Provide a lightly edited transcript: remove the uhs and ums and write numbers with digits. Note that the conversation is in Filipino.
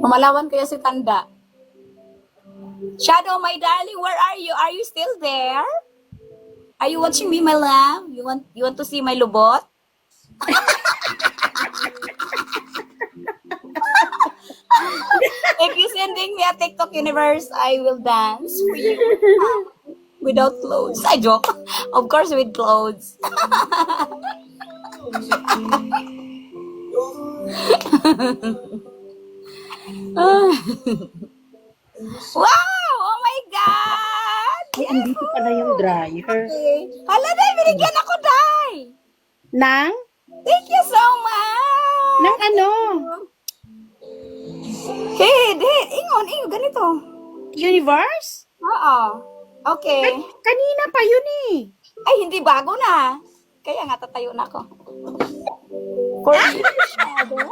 Pumalawan kaya si Tanda. Shadow, my darling, where are you? Are you still there? Are you watching me, my love? You want to see my lubot? If you sending me a TikTok universe, I will dance for you without clothes. I joke. Of course, with clothes. Wow! Oh my God! Ay, andito pala yung dryer. Okay. Hala, Day, binigyan ako, Day! Nang? Thank you so much! Nang ano? Hey, ingon, ganito. Universe? Oo. Okay. Kanina pa yun eh. Ay, hindi bago na. Kaya nga tatayo na ako. For you, Shadow.